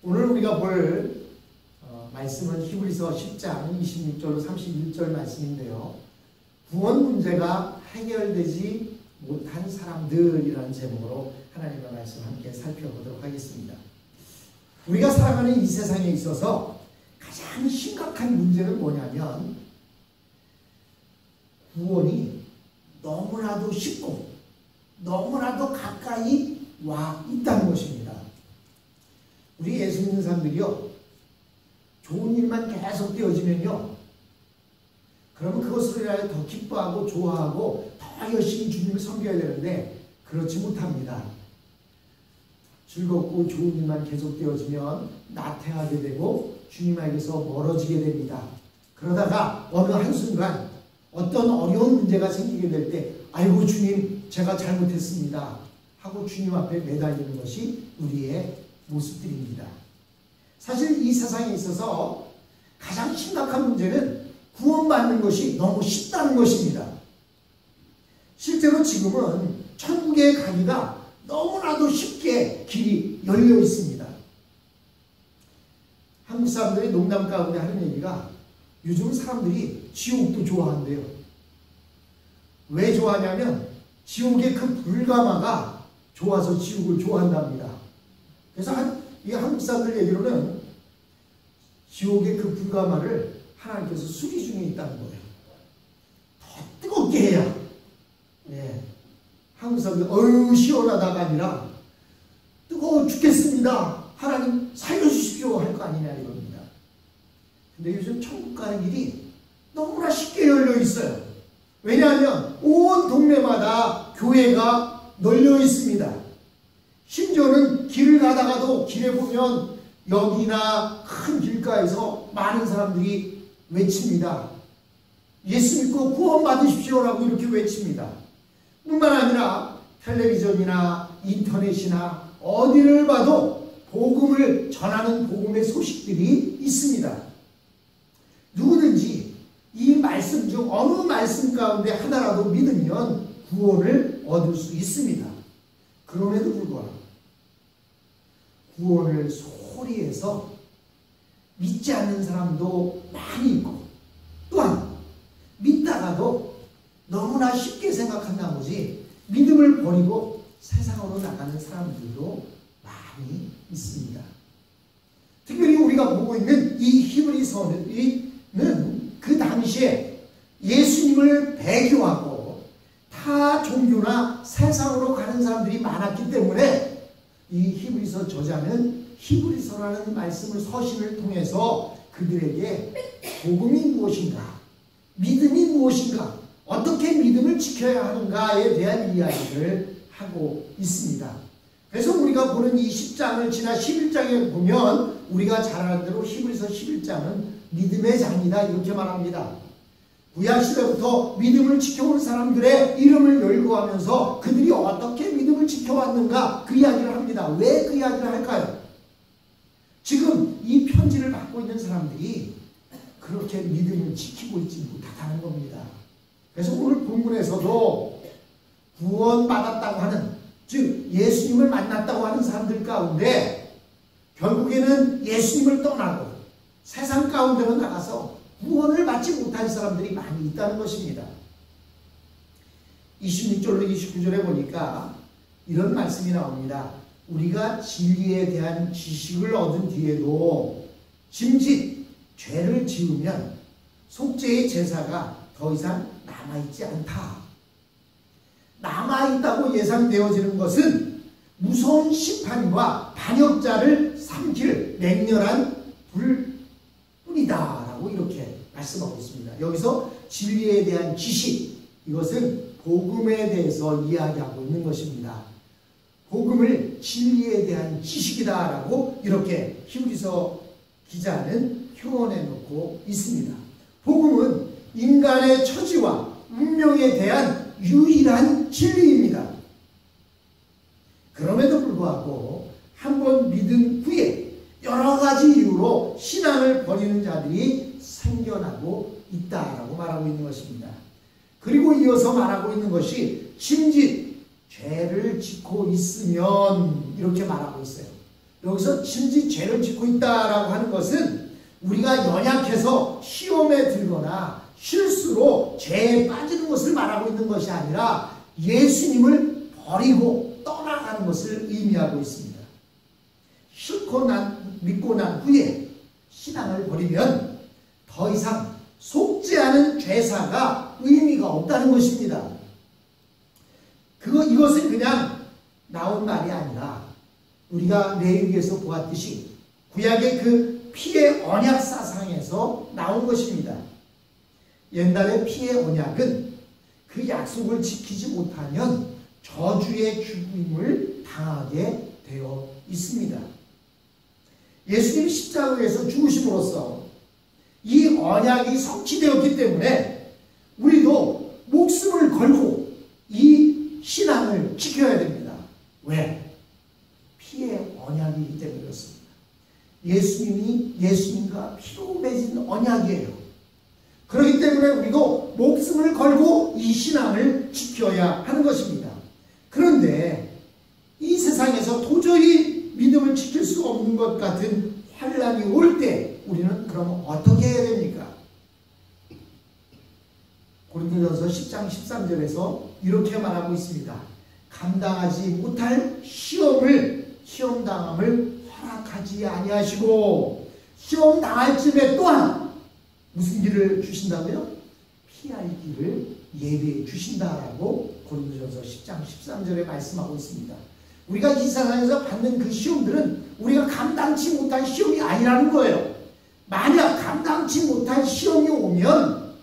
오늘 우리가 볼 말씀은 히브리서 10장 26절로 31절 말씀인데요. 구원 문제가 해결되지 못한 사람들이라는 제목으로 하나님의 말씀을 함께 살펴보도록 하겠습니다. 우리가 살아가는 이 세상에 있어서 가장 심각한 문제는 뭐냐면 구원이 너무나도 쉽고 너무나도 가까이 와 있다는 것입니다. 우리 예수 믿는 사람들이요, 좋은 일만 계속 되어지면요, 그러면 그것을 위하여 더 기뻐하고 좋아하고 더 열심히 주님을 섬겨야 되는데 그렇지 못합니다. 즐겁고 좋은 일만 계속 되어지면 나태하게 되고 주님에게서 멀어지게 됩니다. 그러다가 어느 한순간 어떤 어려운 문제가 생기게 될 때 아이고 주님 제가 잘못했습니다 하고 주님 앞에 매달리는 것이 우리의 모습들입니다. 사실 이 세상에 있어서 가장 심각한 문제는 구원받는 것이 너무 쉽다는 것입니다. 실제로 지금은 천국에 가기가 너무나도 쉽게 길이 열려 있습니다. 한국 사람들이 농담 가운데 하는 얘기가 요즘 사람들이 지옥도 좋아한대요. 왜 좋아하냐면 지옥의 그 불가마가 좋아서 지옥을 좋아한답니다. 그래서 이 한국 사람들 얘기로는 지옥의 그 불가마를 하나님께서 수리 중에 있다는 거예요. 더 뜨겁게 해야. 예. 한국 사람들 어휴 시원하다가 아니라 뜨거워 죽겠습니다. 하나님 살려주십시오 할 거 아니냐 이겁니다. 근데 요즘 천국 가는 길이 너무나 쉽게 열려 있어요. 왜냐하면 온 동네마다 교회가 널려 있습니다. 심지어는 길을 가다가도 길에 보면 여기나 큰 길가에서 많은 사람들이 외칩니다. 예수 믿고 구원 받으십시오라고 이렇게 외칩니다. 뿐만 아니라 텔레비전이나 인터넷이나 어디를 봐도 복음을 전하는 복음의 소식들이 있습니다. 누구든지 이 말씀 중 어느 말씀 가운데 하나라도 믿으면 구원을 얻을 수 있습니다. 그럼에도 불구하고 구원을 소홀히 해서 믿지 않는 사람도 많이 있고 또한 믿다가도 너무나 쉽게 생각한 나머지 믿음을 버리고 세상으로 나가는 사람들도 많이 있습니다. 특별히 우리가 보고 있는 이 히브리서는 그 당시에 예수님을 배교하고 타 종교나 세상으로 가는 사람들이 많았기 때문에 이 히브리서 저자는 히브리서라는 말씀을 서신을 통해서 그들에게 복음이 무엇인가, 믿음이 무엇인가, 어떻게 믿음을 지켜야 하는가에 대한 이야기를 하고 있습니다. 그래서 우리가 보는 이 10장을 지나 11장에 보면 우리가 잘 아는 대로 히브리서 11장은 믿음의 장이다 이렇게 말합니다. 구약시대부터 믿음을 지켜온 사람들의 이름을 열거하면서 그들이 어떻게 믿음을 지켜왔는가 그 이야기를 합니다. 왜 그 이야기를 할까요? 지금 이 편지를 받고 있는 사람들이 그렇게 믿음을 지키고 있지 못하다는 겁니다. 그래서 오늘 본문에서도 구원받았다고 하는, 즉 예수님을 만났다고 하는 사람들 가운데 결국에는 예수님을 떠나고 세상 가운데로 나가서 구원을 받지 못한 사람들이 많이 있다는 것입니다. 26절로 29절에 보니까 이런 말씀이 나옵니다. 우리가 진리에 대한 지식을 얻은 뒤에도 짐짓 죄를 지으면 속죄의 제사가 더 이상 남아있지 않다. 남아있다고 예상되어지는 것은 무서운 심판과 반역자를 삼킬 맹렬한 불뿐이다 라고 이렇게 말씀하고 있습니다. 여기서 진리에 대한 지식, 이것은 복음에 대해서 이야기하고 있는 것입니다. 복음을 진리에 대한 지식이다 라고 이렇게 히브리서 기자는 표현해 놓고 있습니다. 복음은 인간의 처지와 운명에 대한 유일한 진리입니다. 그럼에도 불구하고 한번 믿은 후에 여러 가지 이유로 신앙을 버리는 자들이 생겨나고 있다라고 말하고 있는 것입니다. 그리고 이어서 말하고 있는 것이 짐짓 죄를 짓고 있으면 이렇게 말하고 있어요. 여기서 진지 죄를 짓고 있다라고 하는 것은 우리가 연약해서 시험에 들거나 실수로 죄에 빠지는 것을 말하고 있는 것이 아니라 예수님을 버리고 떠나가는 것을 의미하고 있습니다. 믿고 난 후에 신앙을 버리면 더 이상 속지 않은 죄사가 의미가 없다는 것입니다. 이것은 그냥 나온 말이 아니라 우리가 레위기에서 보았듯이 구약의 그 피의 언약 사상에서 나온 것입니다. 옛날의 피의 언약은 그 약속을 지키지 못하면 저주의 죽임을 당하게 되어 있습니다. 예수님이 십자가에서 죽으심으로써 이 언약이 성취되었기 때문에 우리도 목숨을 걸고 이 신앙을 지켜야 됩니다. 왜? 피의 언약이기 때문에 그렇습니다. 예수님과 피로 맺은 언약이에요. 그렇기 때문에 우리도 목숨을 걸고 이 신앙을 지켜야 하는 것입니다. 그런데 이 세상에서 도저히 믿음을 지킬 수 없는 것 같은 환란이 올 때 우리는 그럼 어떻게 해야 됩니까? 고린도전서 10장 13절에서 이렇게 말하고 있습니다. 감당하지 못할 시험당함을 허락하지 아니하시고 시험 당할 쯤에 또한 무슨 길을 주신다고요? 피할 길을 예비해 주신다라고 고린도전서 10장 13절에 말씀하고 있습니다. 우리가 이 세상에서 받는 그 시험들은 우리가 감당치 못한 시험이 아니라는 거예요. 만약 감당치 못한 시험이 오면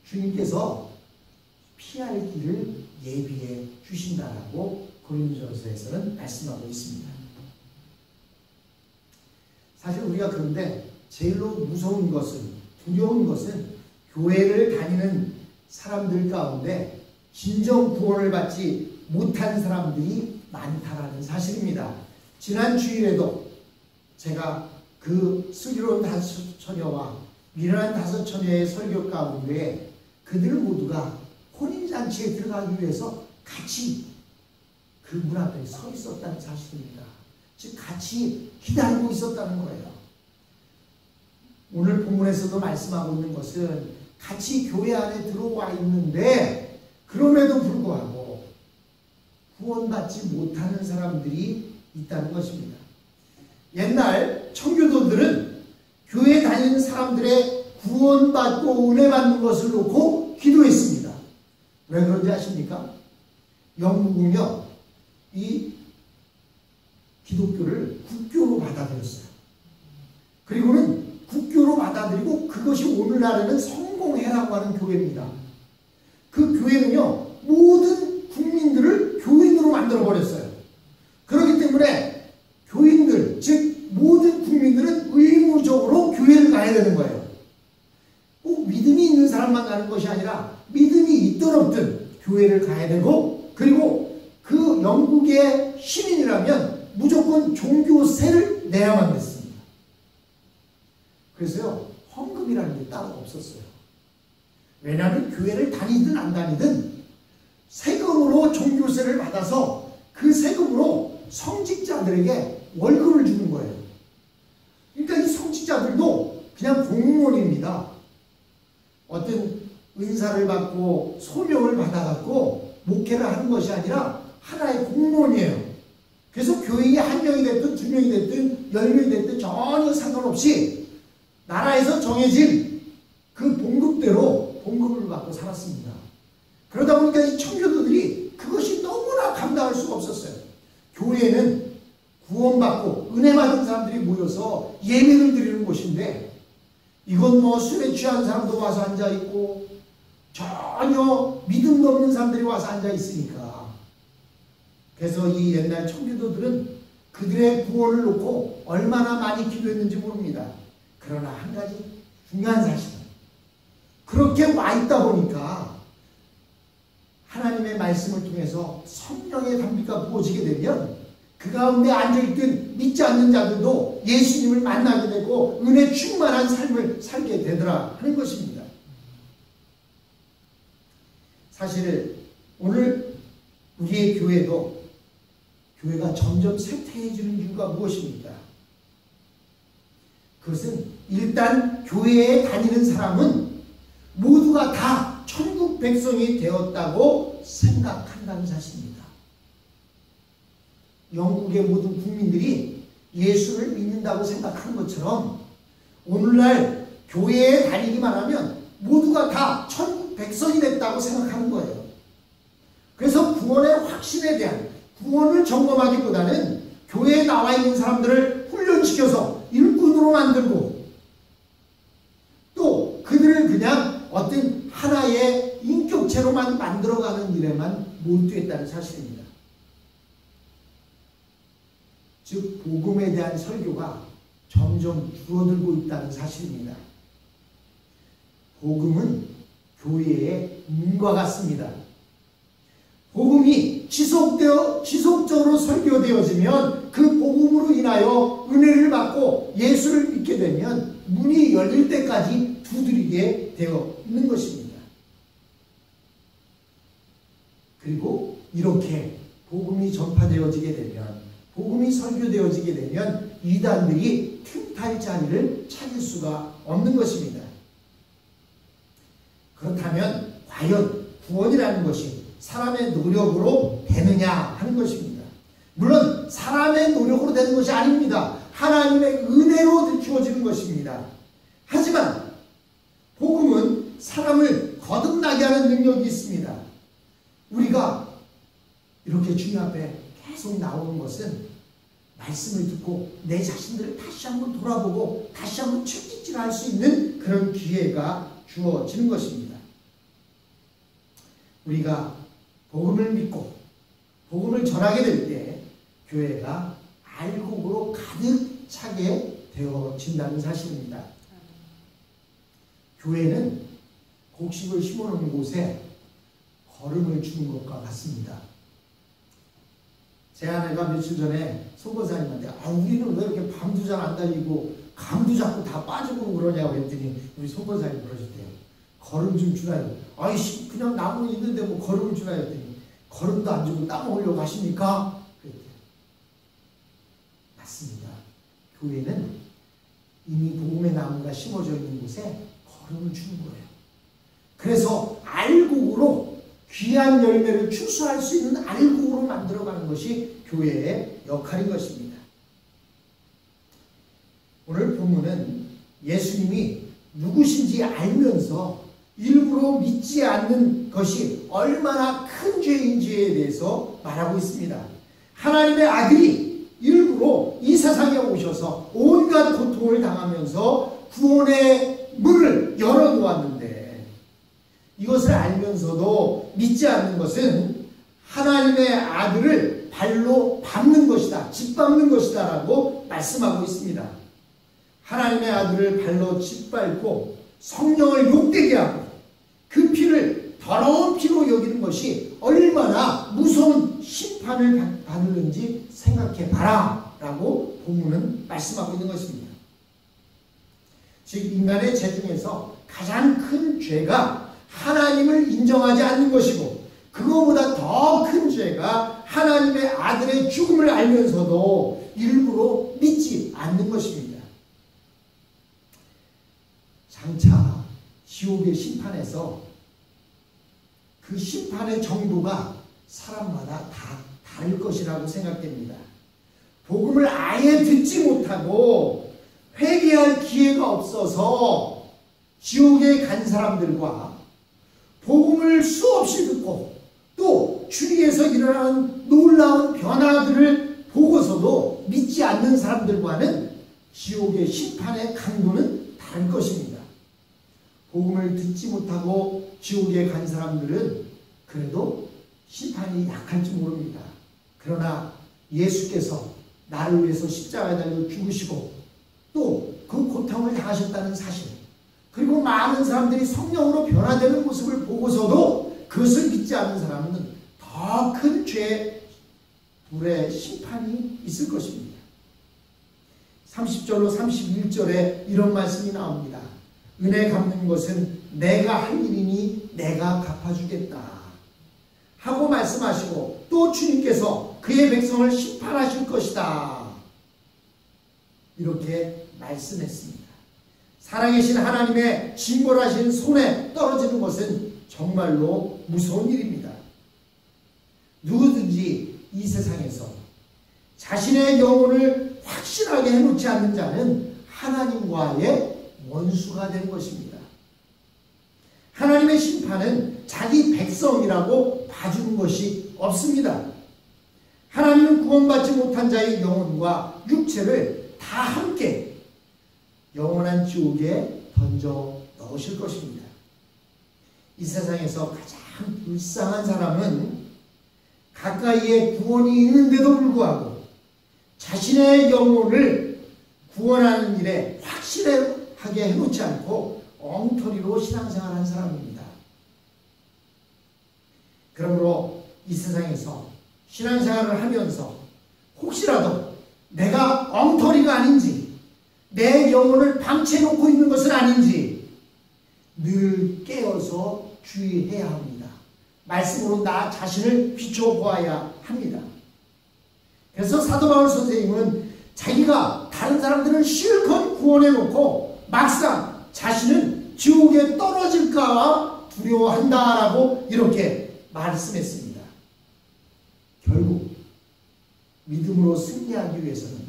주님께서 피할 길을 예비해 주신다라고 고린도전서에서는 말씀하고 있습니다. 사실 우리가 그런데 제일로 무서운 것은, 두려운 것은 교회를 다니는 사람들 가운데 진정 구원을 받지 못한 사람들이 많다라는 사실입니다. 지난 주일에도 제가 그 슬기로운 5처녀와 미련한 5처녀의 설교 가운데 그들 모두가 혼인잔치에 들어가기 위해서 같이 그 문 앞에 서 있었다는 사실입니다. 즉 같이 기다리고 있었다는 거예요. 오늘 본문에서도 말씀하고 있는 것은 같이 교회 안에 들어와 있는데 그럼에도 불구하고 구원받지 못하는 사람들이 있다는 것입니다. 옛날 청교도들은 교회 다니는 사람들의 구원받고 은혜 받는 것을 놓고 기도했습니다. 왜 그런지 아십니까? 영국은요, 이 기독교를 국교로 받아들였어요. 그리고는 국교로 받아들이고 그것이 오늘날에는 성공회라고 하는 교회입니다. 그 교회는요, 모든 국민들을 교인으로 만들어버렸어요. 그렇기 때문에 교인들, 즉 모든 국민들은 의무적으로 교회를 가야 되는 거예요. 꼭 믿음이 있는 사람만 가는 것이 아니라 믿음이 있든 없든 교회를 가야 되고, 그리고 그 영국의 시민이라면 무조건 종교세를 내야만 됐습니다. 그래서요, 헌금이라는 게 따로 없었어요. 왜냐하면 교회를 다니든 안 다니든 세금으로 종교세를 받아서 그 세금으로 성직자들에게 월급을 주는 거예요. 그러니까 이 성직자들도 그냥 공무원입니다. 어떤 은사를 받고 소명을 받아갖고 목회를 하는 것이 아니라 하나의 공무원이에요. 그래서 교인이 1명이 됐든 2명이 됐든 10명이 됐든 전혀 상관없이 나라에서 정해진 그 봉급대로 봉급을 받고 살았습니다. 그러다 보니까 이 청교도들이 그것이 너무나 감당할 수가 없었어요. 교회는 구원받고 은혜 받은 사람들이 모여서 예배를 드리는 곳인데 이건 뭐 술에 취한 사람도 와서 앉아있고 전혀 믿음도 없는 사람들이 와서 앉아있으니까, 그래서 이 옛날 청교도들은 그들의 구원을 놓고 얼마나 많이 기도했는지 모릅니다. 그러나 한 가지 중요한 사실은 그렇게 와 있다 보니까 하나님의 말씀을 통해서 성령의 담비가 부어지게 되면 그 가운데 앉아있던 믿지 않는 자들도 예수님을 만나게 되고 은혜 충만한 삶을 살게 되더라 하는 것입니다. 사실 오늘 우리의 교회가 점점 쇠퇴해지는 이유가 무엇입니까? 그것은 일단 교회에 다니는 사람은 모두가 다 천국 백성이 되었다고 생각한다는 사실입니다. 영국의 모든 국민들이 예수를 믿는다고 생각하는 것처럼 오늘날 교회에 다니기만 하면 모두가 다 천국 백성이 됐다고 생각하는 거예요. 그래서 구원의 확신에 대한 구원을 점검하기보다는 교회에 나와 있는 사람들을 훈련시켜서 일꾼으로 만들고 또 그들을 그냥 어떤 하나의 인격체로만 만들어가는 일에만 몰두했다는 사실입니다. 즉 복음에 대한 설교가 점점 줄어들고 있다는 사실입니다. 복음은 교회의 문과 같습니다. 복음이 지속적으로 설교되어지면 그 복음으로 인하여 은혜를 받고 예수를 믿게 되면 문이 열릴 때까지 두드리게 되어 있는 것입니다. 그리고 이렇게 복음이 전파되어지게 되면 복음이 설교되어지게 되면 이단들이 틈탈 자리를 찾을 수가 없는 것입니다. 그렇다면 과연 구원이라는 것이 사람의 노력으로 되느냐 하는 것입니다. 물론 사람의 노력으로 되는 것이 아닙니다. 하나님의 은혜로 주어지는 것입니다. 하지만 복음은 사람을 거듭나게 하는 능력이 있습니다. 우리가 이렇게 주님 앞에 계속 나오는 것은 말씀을 듣고 내 자신들을 다시 한번 돌아보고 다시 한번 채찍질할 수 있는 그런 기회가 주어지는 것입니다. 우리가 복음을 믿고 복음을 전하게 될 때 교회가 알곡으로 가득 차게 되어진다는 사실입니다. 교회는 곡식을 심어놓은 곳에 거름을 주는 것과 같습니다. 제 아내가 며칠 전에 선교사님한테 우리는 왜 이렇게 밤도 잘 안 달리고 감도 자꾸 다 빠지고 그러냐고 했더니 우리 선교사님 그러셨대요. 거름 좀 주나요? 아이씨 그냥 나무 있는데 뭐 거름을 주나요? 했더니 거름도 안 주고 따먹으려고 하십니까? 그랬대요. 맞습니다. 교회는 이미 복음의 나무가 심어져 있는 곳에 거름을 주는 거예요. 그래서 알곡으로 귀한 열매를 추수할 수 있는 알곡으로 만들어가는 것이 교회의 역할인 것입니다. 오늘 본문은 예수님이 누구신지 알면서 일부러 믿지 않는 것이 얼마나 큰 죄인지에 대해서 말하고 있습니다. 하나님의 아들이 일부러 이 세상에 오셔서 온갖 고통을 당하면서 구원의 문을 열어놓았는데 이것을 알면서도 믿지 않는 것은 하나님의 아들을 발로 밟는 것이다. 짓밟는 것이다 라고 말씀하고 있습니다. 하나님의 아들을 발로 짓밟고 성령을 욕되게 하고 그 피를 더러운 피로 여기는 것이 얼마나 무서운 심판을 받을는지 생각해 봐라 라고 본문은 말씀하고 있는 것입니다. 즉 인간의 죄 중에서 가장 큰 죄가 하나님을 인정하지 않는 것이고 그거보다 더 큰 죄가 하나님의 아들의 죽음을 알면서도 일부러 믿지 않는 것입니다. 장차 지옥의 심판에서 그 심판의 정도가 사람마다 다 다를 것이라고 생각됩니다. 복음을 아예 듣지 못하고 회개할 기회가 없어서 지옥에 간 사람들과 복음을 수없이 듣고 또 주위에서 일어나는 놀라운 변화들을 보고서도 믿지 않는 사람들과는 지옥의 심판의 강도는 다를 것입니다. 복음을 듣지 못하고 지옥에 간 사람들은 그래도 심판이 약할지 모릅니다. 그러나 예수께서 나를 위해서 십자가에 달려 죽으시고 또 그 고통을 당하셨다는 사실 그리고 많은 사람들이 성령으로 변화되는 모습을 보고서도 그것을 믿지 않는 사람은 더 큰 죄, 불의 심판이 있을 것입니다. 30절로 31절에 이런 말씀이 나옵니다. 은혜 갚는 것은 내가 할 일이니 내가 갚아주겠다. 하고 말씀하시고 또 주님께서 그의 백성을 심판하실 것이다. 이렇게 말씀했습니다. 살아계신 하나님의 징벌하신 손에 떨어지는 것은 정말로 무서운 일입니다. 누구든지 이 세상에서 자신의 영혼을 확실하게 해놓지 않는 자는 하나님과의 원수가 되는 것입니다. 하나님의 심판은 자기 백성이라고 봐주는 것이 없습니다. 하나님은 구원받지 못한 자의 영혼과 육체를 다 함께 영원한 지옥에 던져 넣으실 것입니다. 이 세상에서 가장 불쌍한 사람은 가까이에 구원이 있는데도 불구하고 자신의 영혼을 구원하는 일에 확실하게 해놓지 않고 엉터리로 신앙생활한 사람입니다. 그러므로 이 세상에서 신앙생활을 하면서 혹시라도 내가 엉터리가 아닌지, 내 영혼을 방치해놓고 있는 것은 아닌지 늘 깨어서 주의해야 합니다. 말씀으로 나 자신을 비춰보아야 합니다. 그래서 사도 바울 선생님은 자기가 다른 사람들을 실컷 구원해놓고 막상 자신은 지옥에 떨어질까 두려워한다라고 이렇게 말씀했습니다. 결국 믿음으로 승리하기 위해서는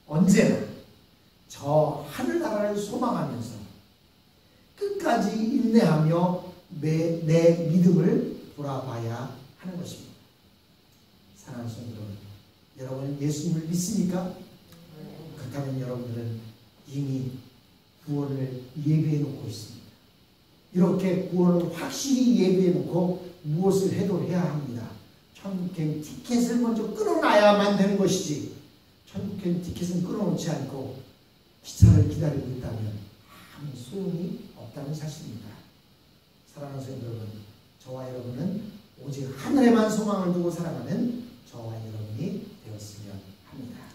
언제나 저 하늘나라를 소망하면서 끝까지 인내하며 내 믿음을 돌아봐야 하는 것입니다. 사랑하는 성도 여러분, 예수님을 믿습니까? 그렇다면 여러분들은 이미 구원을 예비해 놓고 있습니다. 이렇게 구원을 확실히 예비해 놓고 무엇을 해도 해야 합니다. 천국행 티켓을 먼저 끊어놔야만 되는 것이지, 천국행 티켓은 끊어놓지 않고 기차를 기다리고 있다면 아무 소용이 없다는 사실입니다. 사랑하는 성도 여러분, 저와 여러분은 오직 하늘에만 소망을 두고 살아가는 저와 여러분이 되었으면 합니다.